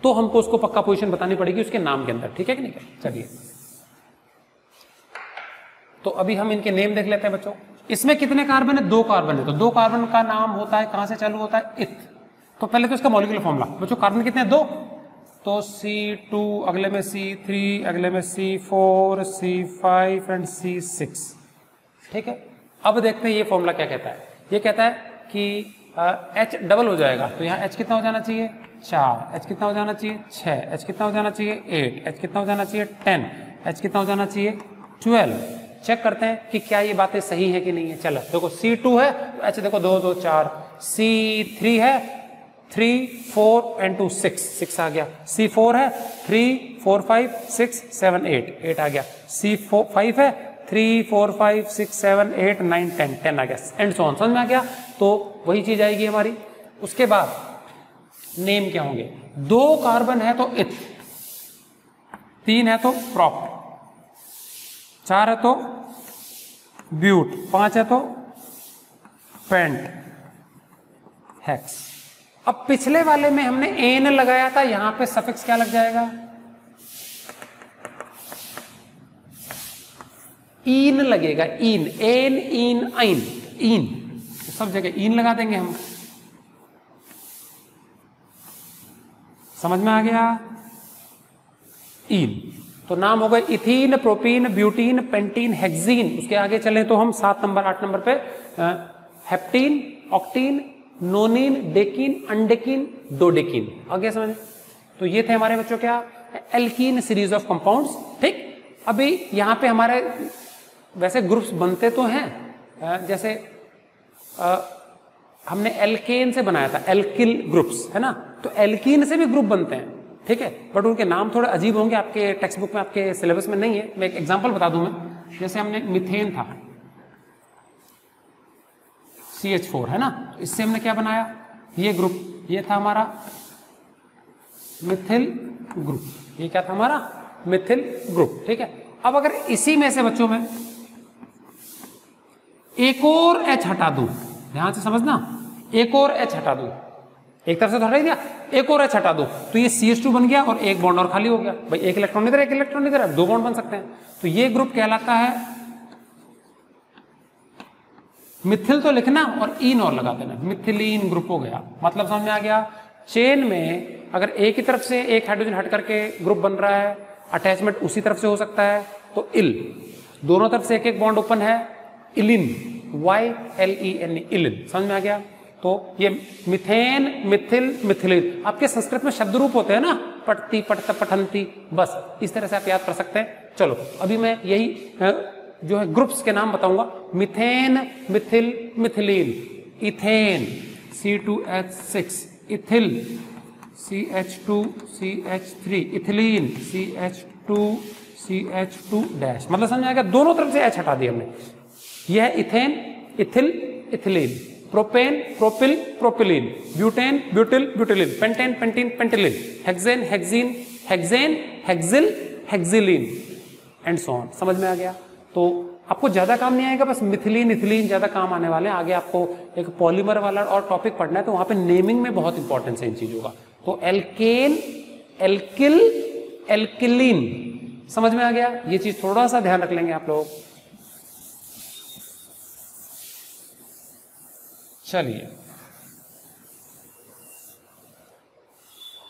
तो हमको उसको पक्का पोजीशन बतानी पड़ेगी उसके नाम के अंदर, ठीक है कि नहीं? चलिए, तो अभी हम इनके नेम देख लेते हैं बच्चों। इसमें कितने कार्बन है? 2 कार्बन है, तो 2 कार्बन का नाम होता है, कहां से चालू होता है? इथ। तो पहले तो इसका मॉलिक्यूलर फॉर्मूला बच्चों, कार्बन कितने हैं? 2, तो C2, अगले में C3, अगले में C4, C5 एंड C6, ठीक है। अब देखते हैं ये फॉर्मूला क्या कहता है। ये कहता है कि H डबल हो जाएगा, तो यहाँ H कितना हो जाना चाहिए? 4, H कितना हो जाना चाहिए? 6, H कितना हो जाना चाहिए? 8, H कितना हो जाना चाहिए? 10, H कितना हो जाना चाहिए? 12। चेक करते हैं कि क्या ये बातें सही है कि नहीं है। चलो देखो, C2 है तो H देखो 2 2 4, C3 है 3 4 and 2 6 आ गया, C4 है 3 4 5 6 7 8 आ गया, C5 है 3 4 5 6 7 8 9 10 आ गया, एंड सो ऑन। समझ में आ गया? तो वही चीज आएगी हमारी। उसके बाद नेम क्या होंगे? 2 कार्बन है तो इथ, 3 है तो प्रॉप, 4 है तो ब्यूट, 5 है तो पेंट, हेक्स। अब पिछले वाले में हमने एन लगाया था, यहां पे सफिक्स क्या लग जाएगा? ईन लगेगा, ईन, एन ईन आइन, ईन, तो सब जगह ईन लगा देंगे हम। समझ में आ गया? ईन, तो नाम हो गए ethene, propene, butene, pentene, hexene. उसके आगे चले तो हम 7 नंबर 8 नंबर पे हेप्टीन, ऑक्टीन, नोनीन, डेकीन, अंडेकीन, डोडेकीन। आगे समझ? तो ये थे हमारे बच्चों क्या, एल्कीन सीरीज ऑफ कंपाउंड्स। ठीक, अभी यहां पे हमारे वैसे ग्रुप्स बनते तो हैं, जैसे हमने एल्केन से बनाया था, एल्किल ग्रुप्स, है ना, तो एल्कीन से भी ग्रुप बनते हैं। ठीक है, बट उनके नाम थोड़े अजीब होंगे, आपके टेक्स्ट बुक में, आपके सिलेबस में नहीं है। मैं एक एग्जांपल बता दूं मैं, जैसे हमने मिथेन था, CH4, है ना, तो इससे हमने क्या बनाया, ये ग्रुप, ये था हमारा मिथिल ग्रुप, ये क्या था हमारा मिथिल ग्रुप। ठीक है, अब अगर इसी में से बच्चों में एक और H हटा दूं, ध्यान से समझना, एक और H हटा दूं, एक तरफ से तो हटा ही दिया, एक और H हटा दूं, तो ये CH2 बन गया और एक बॉन्ड और खाली हो गया। भाई एक इलेक्ट्रॉन इधर, एक इलेक्ट्रॉन इधर, दो बॉन्ड बन सकते हैं। तो ये ग्रुप कहलाता है मिथिल, तो लिखना और ईन और लगा देना, मिथिलीन ग्रुप हो गया। मतलब समझ में आ गया? चेन में अगर एक ही तरफ से एक हाइड्रोजन हट करके ग्रुप बन रहा है, अटैचमेंट उसी तरफ से हो सकता है, तो इल, दोनों तरफ से एक एक बॉन्ड ओपन है, इलिन, YLEN, इलिन। समझ में आ गया? तो ये मिथेन, मिथिल, मिथिलीन, आपके संस्कृत में शब्द रूप होते हैं ना, पठती, पठत, पठंती, बस इस तरह से आप याद कर सकते हैं। चलो अभी मैं यही जो है ग्रुप्स के नाम बताऊंगा, methane, Mithil, methylene, ethane, C2H6, ethyl, CH2, CH3, ethylene, CH2 dash. मतलब समझ में आ गया? दोनों तरफ से H हटा दिया हमने। यह है ethane, ethyl, ethylene, propane, propyl, propylene, butane, butyl, butylene, pentane, pentene, pentylene, hexane, hexene, hexane, hexyl, hexylene, and so on. समझ में आ गया? तो आपको ज्यादा काम नहीं आएगा, बस मिथिलीन, इथिलीन ज्यादा काम आने वाले हैं। आगे आपको एक पॉलीमर वाला और टॉपिक पढ़ना है, तो वहां पे नेमिंग में बहुत इंपॉर्टेंस है इन चीजों का। तो एल्केन, एल्किल, एल्किलीन, समझ में आ गया? ये चीज थोड़ा सा ध्यान रख लेंगे आप लोग। चलिए,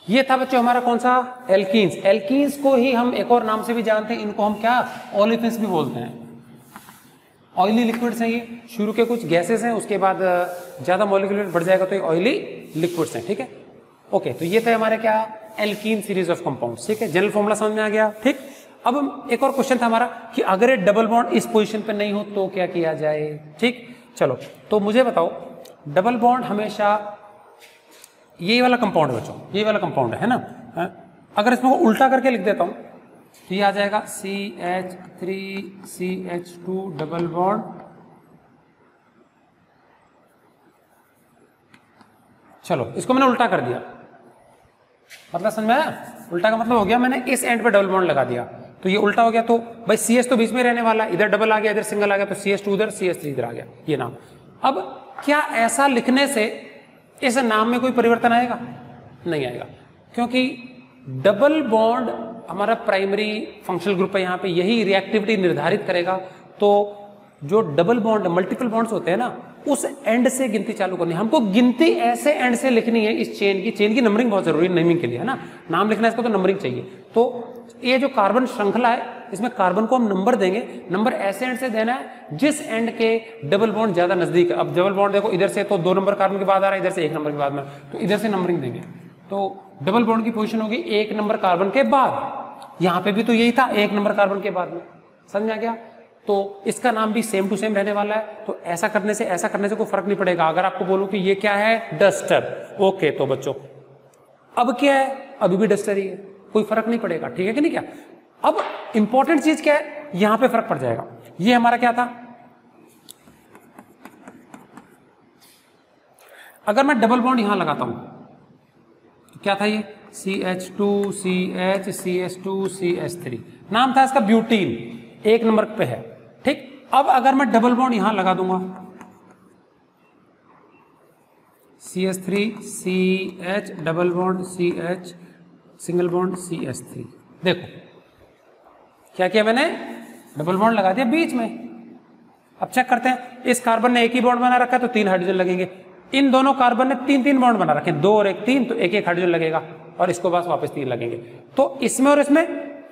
ये था बच्चों हमारा कौन सा, एल्कीन्स। एल्कीन्स को ही हम एक और नाम से भी जानते हैं, इनको हम क्या, ओलिफिन्स भी बोलते हैं। ऑयली लिक्विड्स हैं ये, शुरू के कुछ गैसेस हैं, उसके बाद ज्यादा मॉलिक्यूलर बढ़ जाएगा तो ये ऑयली लिक्विड्स हैं। ठीक है, ओके, तो ये थे हमारे क्या, एल्कीन सीरीज ऑफ कंपाउंड्स। ठीक है, जनरल फॉर्मूला समझ में आ गया। ठीक, अब एक और क्वेश्चन था हमारा कि अगर ये डबल बॉन्ड इस पोजीशन पे नहीं हो तो क्या किया जाए। ठीक, चलो तो मुझे बताओ, डबल बॉन्ड हमेशा, ये वाला कंपाउंड है बच्चों, ये वाला कंपाउंड है ना, अगर इसमें उल्टा करके लिख देता हूं तो ये आ जाएगा CH3CH2 डबल बॉन्ड, चलो इसको मैंने उल्टा कर दिया, मतलब समझ में आया? उल्टा का मतलब हो गया मैंने इस एंड पे डबल बॉन्ड लगा दिया, तो ये उल्टा हो गया। तो भाई CH तो बीच में रहने वाला, इधर डबल आ गया, इधर सिंगल आ गया, तो CH2 उधर, CH3 इधर आ गया, ये नाम। अब क्या ऐसा लिखने से इस नाम में कोई परिवर्तन आएगा? नहीं आएगा, क्योंकि डबल बॉन्ड हमारा प्राइमरी फंक्शनल ग्रुप है, यहाँ पे यही रिएक्टिविटी निर्धारित करेगा। तो जो डबल बॉन्ड, मल्टीपल बॉन्ड्स होते हैं ना, उस एंड से गिनती चालू करनी है हमको। गिनती ऐसे एंड से लिखनी है इस चेन की। चेन की नंबरिंग बहुत जरूरी है नेमिंग के लिए, है ना, नाम लिखना है इसको तो नंबरिंग चाहिए। तो ये जो कार्बन श्रृंखला है, इसमें कार्बन को हम नंबर देंगे, नंबर ऐसे एंड से देना है जिस एंड के डबल बॉन्ड ज्यादा नजदीक है। अब डबल बॉन्ड देखो इधर से तो 2 नंबर कार्बन के बाद आ रहा है, इधर से 1 नंबर के बाद में, तो इधर से नंबरिंग देंगे। तो डबल बॉन्ड की पोजीशन होगी 1 नंबर कार्बन के बाद। यहां पे भी तो यही था, 1 नंबर कार्बन के बाद में। समझ में आ गया? तो इसका नाम भी सेम टू सेम रहने वाला है। तो ऐसा करने से कोई फर्क नहीं पड़ेगा। अगर आपको बोलूं कि ये क्या है, डस्टर, ओके, तो बच्चों अब क्या है, अभी भी डस्टर ही है, कोई फर्क नहीं पड़ेगा। ठीक है कि नहीं? क्या अब इंपॉर्टेंट चीज क्या है, यहां पे फर्क पड़ जाएगा। ये हमारा क्या था, अगर मैं डबल बॉन्ड यहां लगाता हूं तो क्या था ये, CH2CH CH2CH3, नाम था इसका ब्यूटीन, 1 नंबर पे है। ठीक, अब अगर मैं डबल बॉन्ड यहां लगा दूंगा, CH3CH double bond CH single bond CH3, देखो क्या किया मैंने, डबल बॉन्ड लगा दिया बीच में। अब चेक करते हैं, इस कार्बन ने एक ही बॉन्ड बना रखा है तो 3 हाइड्रोजन लगेंगे, इन दोनों कार्बन ने 3-3 बॉन्ड बना रखे, 2 और 1 3, तो 1-1 हाइड्रोजन लगेगा और इसको बस वापस 3 लगेंगे। तो इसमें और इसमें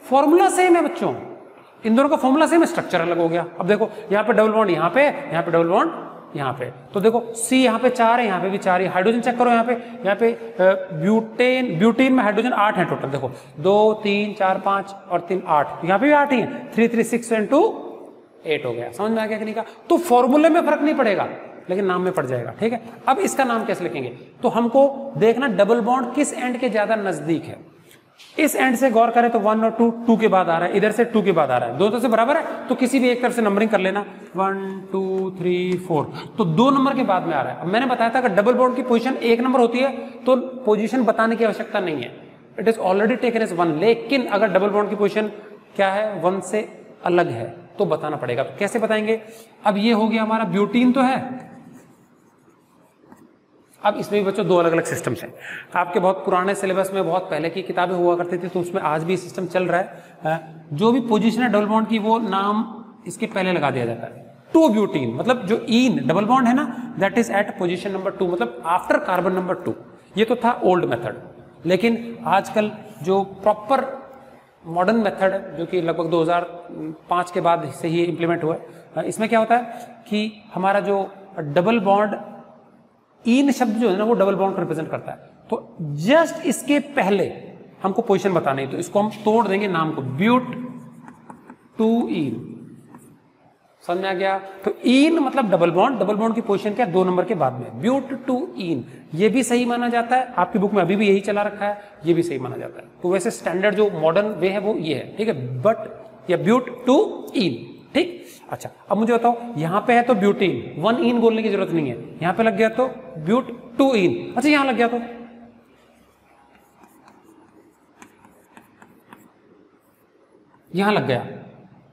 फॉर्मूला सेम है बच्चों, इन दोनों का फॉर्मूला सेम है, स्ट्रक्चर अलग हो गया। अब देखो यहाँ पे डबल बॉन्ड यहाँ पे, यहाँ पे डबल बॉन्ड यहाँ पे, तो देखो C यहाँ पे 4 है, यहाँ पे भी 4 है। हाइड्रोजन चेक करो, यहाँ पे ब्यूटेन में हाइड्रोजन 8 है टोटल, देखो 2 3 4 5 और 3 8, यहाँ पे भी 8 ही है, 3 3 6 and 2 8 हो गया। समझ में आ गया कि नहीं का? तो फॉर्मूले में फर्क नहीं पड़ेगा लेकिन नाम में पड़ जाएगा, ठीक है। अब इसका नाम कैसे लिखेंगे, तो हमको देखना डबल बॉन्ड किस एंड के ज्यादा नजदीक है। इस एंड से गौर करें तो 1 और 2 के बाद आ रहा है, इधर से 2 के बाद आ रहा है, दोनों से बराबर है तो किसी भी एक तरफ से नंबरिंग कर लेना, 1 2 3 4, तो 2 नंबर के बाद में आ रहा है। अब मैंने बताया था अगर डबल बॉन्ड की पोजीशन 1 नंबर होती है तो पोजीशन बताने की आवश्यकता नहीं है, it is already taken as 1। लेकिन अगर डबल बॉन्ड की पोजीशन क्या है, 1 से अलग है तो बताना पड़ेगा। तो कैसे बताएंगे, अब ये हो गया हमारा ब्यूटीन तो है, अब इसमें भी बच्चों 2 अलग अलग सिस्टम्स हैं। आपके बहुत पुराने सिलेबस में बहुत पहले की किताबें हुआ करती थी तो उसमें आज भी सिस्टम चल रहा है। जो भी पोजीशन है डबल बॉन्ड की वो नाम इसके पहले लगा दिया जाता है। 2 ब्यूटीन मतलब जो ईन डबल बॉन्ड है ना, that is at position number 2, मतलब आफ्टर कार्बन नंबर 2। ये तो था ओल्ड मेथड, लेकिन आजकल जो प्रॉपर मॉडर्न मेथड जो कि लगभग 2005 के बाद से ही इंप्लीमेंट हुआ है, इसमें क्या होता है कि हमारा जो डबल बॉन्ड इन शब्द जो है ना वो डबल बॉन्ड को रिप्रेजेंट करता है, तो जस्ट इसके पहले हमको पोजीशन बतानी है तो इसको हम तोड़ देंगे नाम को, ब्यूट टू इन। समझ में आ गया? तो इन मतलब डबल बॉन्ड की पोजीशन क्या, 2 नंबर के बाद में, ब्यूट टू इन। ये भी सही माना जाता है, आपकी बुक में अभी भी यही चला रखा है, ये भी सही माना जाता है। तो वैसे स्टैंडर्ड जो मॉडर्न वे है वो ये है, ठीक है, बट या ब्यूट टू इन, ठीक। अच्छा अब मुझे बताओ, यहां पे है तो ब्यूटीन, 1 इन बोलने की जरूरत नहीं है, यहां पे लग गया तो ब्यूट 2 इन। अच्छा यहां लग गया तो यहां लग गया,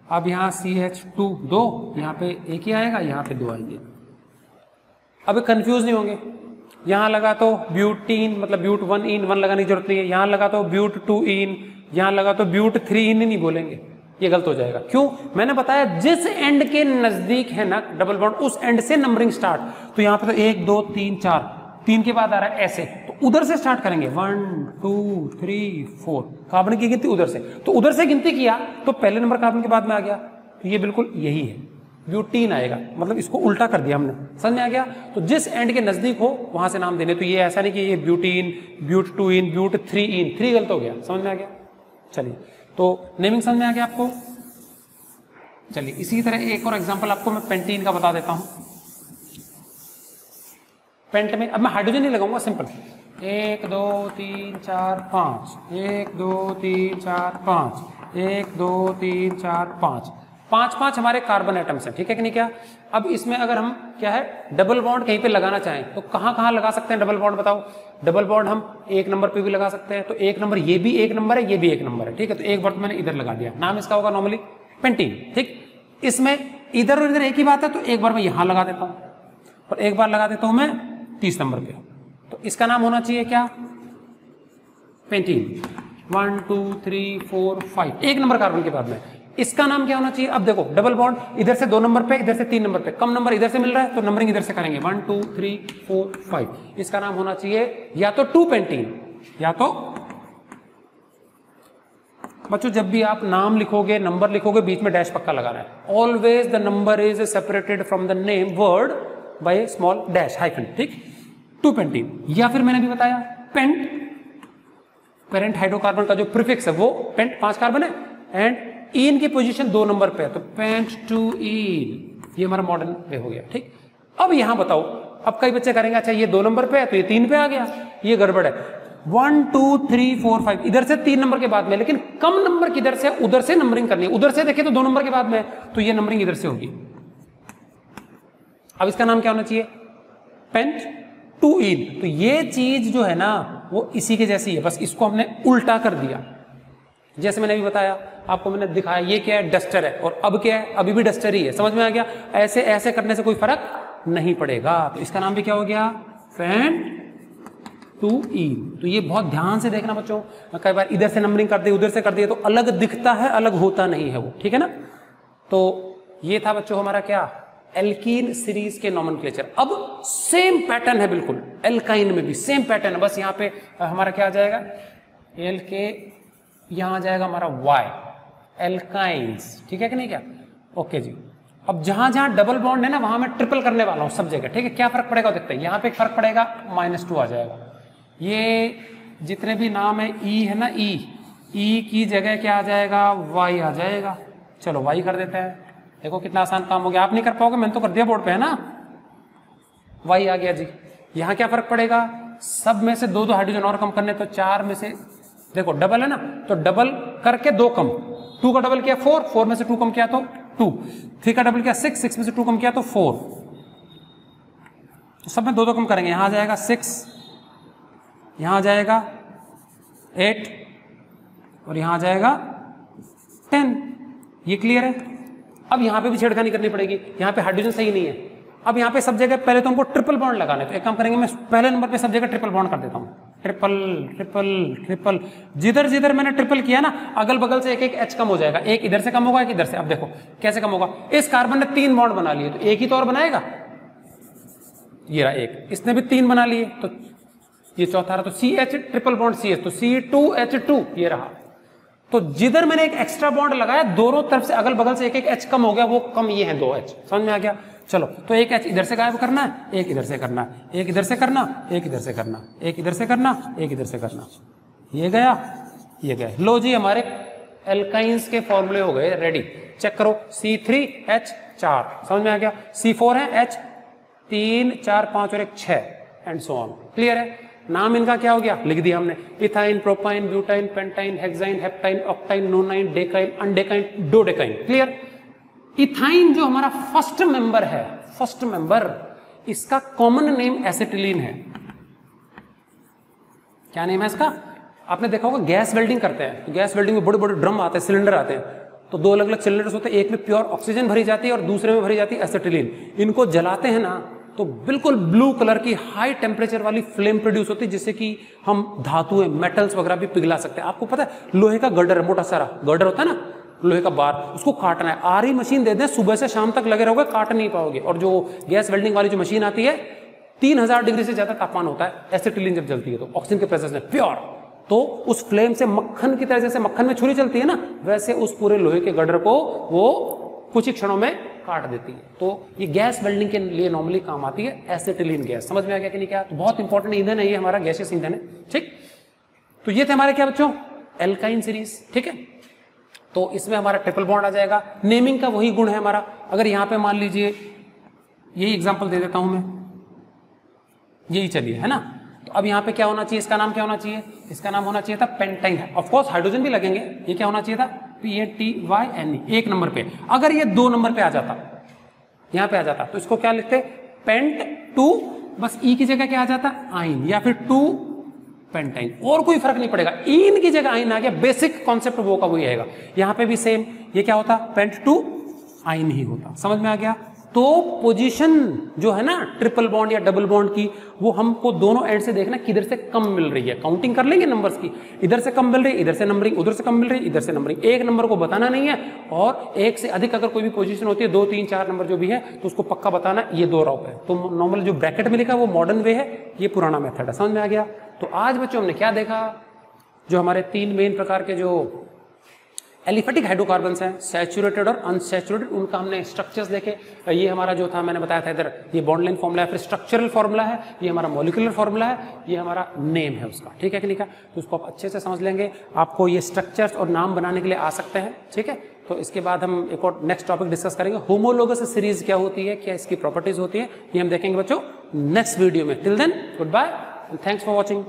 अब यहां CH2 2, यहां पे एक ही आएगा, यहां पे 2 आएंगे। अब कंफ्यूज नहीं होंगे, यहां लगा तो ब्यूटीन मतलब ब्यूट 1 इन, 1 लगाने की जरूरत नहीं है, यहां लगा तो ब्यूट 2 इन, यहां लगा तो ब्यूट 3 इन नहीं बोलेंगे, ये गलत हो जाएगा। क्यों? मैंने बताया जिस एंड के नजदीक है ना डबल बॉन्ड उस एंड से नंबरिंग स्टार्ट। तो यहां पे तो 1 2 3 4, 3 के बाद आ रहा है ऐसे, तो उधर से स्टार्ट करेंगे, 1 2 3 4, कार्बन की गिनती उधर से, तो उधर से गिनती किया तो पहले नंबर कार्बन के बाद में आ गया, तो ये बिल्कुल यही है, ब्यूटीन आएगा, मतलब इसको उल्टा कर दिया हमने। समझ में आ गया? तो जिस एंड के नजदीक हो वहां से नाम देने, तो ये ऐसा नहीं कि ये ब्यूटीन, ब्यूट 2 इन, ब्यूट 3 इन, 3 गलत हो गया। समझ में आ गया? चलिए, तो नेमिंग समझ में आ गया आपको? चलिए इसी तरह एक और एग्जांपल आपको मैं पेंटीन का बता देता हूं। पेंट में अब मैं हाइड्रोजन नहीं लगाऊंगा, सिंपल 1 2 3 4 5, 1 2 3 4 5, 1 2 3 4 5, 5 हमारे कार्बन एटम्स हैं, ठीक है कि नहीं? क्या अब इसमें अगर हम क्या है डबल बॉन्ड कहीं पे लगाना चाहें तो कहां कहां लगा सकते हैं डबल बॉन्ड, बताओ? डबल बॉन्ड हम 1 नंबर पे भी लगा सकते हैं, तो 1 नंबर, ये भी 1 नंबर है, ये भी 1 नंबर है, ठीक है। तो एक बार तो मैंने इधर लगा दिया, नाम इसका होगा नॉर्मली पेंटीन, ठीक। इसमें इधर और इधर एक ही बात है, तो एक बार मैं यहां लगा देता हूं और एक बार लगा देता हूं मैं 30 नंबर पे, तो इसका नाम होना चाहिए क्या, पेंटीन। 1 2 3 4 5, 1 नंबर कार्बन के बाद में इसका नाम क्या होना चाहिए? अब देखो डबल बॉन्ड इधर से 2 नंबर पे, इधर से 3 नंबर पे, कम नंबर इधर से मिल रहा है तो नंबरिंग इधर से करेंगे, 1 2 3 4 5। इसका नाम होना चाहिए या तो 2 पेंटीन या तो, बच्चों जब भी आप नाम लिखोगे, नंबर लिखोगे, बीच में डैश पक्का लगाना है। Always the number is separated from the name word by small dash hyphen, ठीक। 2 पेंटीन, या फिर मैंने भी बताया पेंट, पेरेंट हाइड्रोकार्बन का जो प्रीफिक्स है वो पेंट, 5 कार्बन है, एंड इन की पोजीशन 2 नंबर पे है तो पेंट 2 इन, ये हमारा मॉडर्न वे हो गया, ठीक। अब यहां बताओ, अब कई बच्चे करेंगे अच्छा ये 2 नंबर पे है तो ये 3 पे आ गया, ये गड़बड़ है। 1 2 3 4 5 इधर से 3 नंबर के बाद में, लेकिन कम नंबर किधर से, उधर से नंबरिंग करनी है। उधर से देखे तो 2 नंबर के बाद में, तो ये नंबरिंग इधर से होगी। अब इसका नाम क्या होना चाहिए, पेंट 2 इन। तो ये चीज जो है ना वो इसी के जैसी है, बस इसको हमने उल्टा कर दिया। जैसे मैंने अभी बताया आपको, मैंने दिखाया ये क्या है, डस्टर है, और अब क्या है, अभी भी डस्टर ही है। समझ में आ गया? ऐसे ऐसे करने से कोई फर्क नहीं पड़ेगा, तो इसका नाम भी क्या हो गया, पेंट 2 इन। तो ये बहुत ध्यान से देखना बच्चों, कई बार इधर से नंबरिंग कर दी, उधर से कर दिए तो अलग दिखता है, अलग होता नहीं है वो, ठीक है ना। तो ये था बच्चों हमारा क्या, एल्कीन सीरीज के नोमेनक्लेचर। अब सेम पैटर्न है बिल्कुल, एल्काइन में भी सेम पैटर्न है, बस यहाँ पे हमारा क्या आ जाएगा, एल के यहाँ आ जाएगा हमारा वाई, एल्काइंस, ठीक है कि नहीं क्या, ओके जी। अब जहां जहां डबल बॉन्ड है ना वहां मैं ट्रिपल करने वाला हूं सब जगह, ठीक है। क्या फर्क पड़ेगा देखते हैं, यहाँ पे फर्क पड़ेगा -2 आ जाएगा। ये जितने भी नाम है ई है ना, ई की जगह क्या आ जाएगा, वाई आ जाएगा। चलो वाई कर देते हैं, देखो कितना आसान काम हो गया। आप नहीं कर पाओगे, मैंने तो कर दिया बोर्ड पे, है ना। वाई आ गया जी। यहाँ क्या फर्क पड़ेगा, सब में से 2 हाइड्रोजन और कम करने, तो 4 में से देखो डबल है ना, तो डबल करके 2 कम, 2 का डबल किया 4, 4 में से 2 कम किया तो 2, 3 का डबल किया 6, 6 में से 2 कम किया तो 4, तो सब में 2 कम करेंगे। यहां आ जाएगा 6, यहां आ जाएगा 8 और यहां आ जाएगा 10। ये क्लियर है। अब यहां पे भी छेड़खानी करनी पड़ेगी, यहां पे हाइड्रोजन सही नहीं है। अब यहां पे सब जगह पहले तो हमको ट्रिपल बॉन्ड लगाने, तो एक काम करेंगे, मैं पहले नंबर पे सब जगह ट्रिपल बॉन्ड कर देता हूं, ट्रिपल ट्रिपल ट्रिपल। जिधर जिधर मैंने ट्रिपल किया ना, अगल बगल से एक एक H कम हो जाएगा, एक इधर से कम होगा, एक इधर से। अब देखो कैसे कम होगा, इस कार्बन ने 3 बॉन्ड बना लिए, तो एक ही तो और बनाएगा, ये रहा एक, इसने भी 3 बना लिए, तो ये चौथा रहा, तो CH ट्रिपल बॉन्ड CH, तो C2H2 ये रहा। तो जिधर मैंने एक एक्स्ट्रा बॉन्ड लगाया, दोनों तरफ से अगल बगल से एक एक H कम हो गया, वो कम ये है 2 H, समझ में आ गया। चलो, तो एक H इधर से गायब करना है, एक इधर से करना है, एक इधर से करना, एक इधर से करना, एक इधर से करना, एक इधर से करना, ये गया, ये गया। लो जी, हमारे एल्काइंस के फॉर्मूले हो गए रेडी। चेक करो, C3H4, समझ में आ गया। C4 है H, 3 4 5 और 1 6 एंड सो ऑन। क्लियर है। नाम इनका क्या हो गया, लिख दिया हमने, ethyne, propyne, butyne, pentyne, hexyne, heptyne, octyne, nonyne, decyne, undecyne, dodecyne. Clear. Ethyne जो हमारा फर्स्ट मेंबर है, फर्स्ट मेंबर, इसका कॉमन नेम एसिटिलीन है। क्या नेम है इसका, आपने देखा होगा गैस वेल्डिंग करते हैं, तो गैस वेल्डिंग में बड़े बड़े ड्रम आते हैं, सिलेंडर आते हैं, तो 2 अलग अलग सिलेंडर्स होते हैं, एक में प्योर ऑक्सीजन भरी जाती है और दूसरे में भरी जाती है एसिटिलीन। इनको जलाते हैं ना, तो बिल्कुल ब्लू कलर की हाई टेम्परेचर वाली फ्लेम प्रोड्यूस होती है, जिससे कि हम धातुएं, मेटल्स वगैरह भी पिघला सकते हैं। आपको पता है, लोहे का गर्डर, मोटा सारा गर्डर होता है ना, लोहे का बार, उसको काटना है, आरी मशीन दे दें, सुबह से शाम तक लगे रहोगे, काट नहीं पाओगे। और जो गैस वेल्डिंग वाली जो मशीन आती है, 3000 डिग्री से ज्यादा तापमान होता है, एसिटिलीन जब जलती है तो ऑक्सीजन के प्रेजेंस में प्योर, तो उस फ्लेम से मक्खन की तरह, जैसे मक्खन में छुरी चलती है ना, वैसे उस पूरे लोहे के गर्डर को वो कुछ ही क्षणों में काट देती है। तो ये गैस वेल्डिंग के लिए नॉर्मली काम आती है एसिटिलीन गैस। समझ में आ गया कि नहीं क्या, तो बहुत इंपॉर्टेंट ईंधन है ये, हमारा गैसियस ईंधन है। ठीक, तो ये थे हमारे क्या बच्चों, एल्काइन सीरीज। ठीक है, तो इसमें हमारा ट्रिपल बॉन्ड आ जाएगा। नेमिंग का वही गुण है हमारा। अगर यहां पे मान लीजिए, यही एग्जांपल दे देता हूं मैं, यही चलिए, है ना, तो अब यहां पे क्या होना चाहिए, इसका नाम क्या होना चाहिए, इसका नाम होना चाहिए था पेंटाइन। ऑफ कोर्स हाइड्रोजन भी लगेंगे, ये क्या होना चाहिए था, PATYNE, 1 नंबर पे। अगर ये 2 नंबर पे आ जाता, यहां पे आ जाता, तो इसको क्या लिखते, पेंट 2, बस ई की जगह क्या आ जाता, आइन, या फिर 2 पेंटाइन, और कोई फर्क नहीं पड़ेगा, इन की जगह आइन आ गया। बेसिक कॉन्सेप्ट वो का वही आएगा। यहां पे भी सेम, ये क्या होता, पेंट 2 आइन ही होता। समझ में आ गया। तो पोजीशन जो है ना ट्रिपल बॉन्ड या डबल बॉन्ड की, वो हमको दोनों एंड से देखना किधर से कम मिल रही है। काउंटिंग कर लेंगे नंबर्स की, इधर से कम मिल रही है, इधर से नंबरिंग, उधर से कम मिल रही है, इधर से नंबरिंग। एक नंबर को बताना नहीं है, और एक से अधिक अगर कोई भी पोजीशन होती है, 2 3 4 नंबर जो भी है, तो उसको पक्का बताना, ये 2 रॉप है। तो नॉर्मल जो ब्रैकेट में लिखा है वो मॉडर्न वे है, ये पुराना मेथड है। समझ में आ गया। तो आज बच्चों हमने क्या देखा, जो हमारे 3 मेन प्रकार के जो एलिफेटिक हाइड्रोकार्बन्स हैं, सैचुरेटेड और अनसैचुरेटेड, उनका हमने स्ट्रक्चर्स देखे। ये हमारा जो था, मैंने बताया था इधर, ये बॉन्ड लेंथ फॉर्मूला है, फिर स्ट्रक्चरल फॉर्मूला है, ये हमारा मॉलिक्यूलर फॉर्मूला है, ये हमारा नेम है उसका। ठीक है कि नहीं का, तो उसको आप अच्छे से समझ लेंगे। आपको ये स्ट्रक्चर्स और नाम बनाने के लिए आ सकते हैं। ठीक है, तो इसके बाद हम एक और नेक्स्ट टॉपिक डिस्कस करेंगे, होमोलोगस सीरीज क्या होती है, क्या इसकी प्रॉपर्टीज होती है, ये हम देखेंगे बच्चों नेक्स्ट वीडियो में। Till then goodbye and thanks for watching.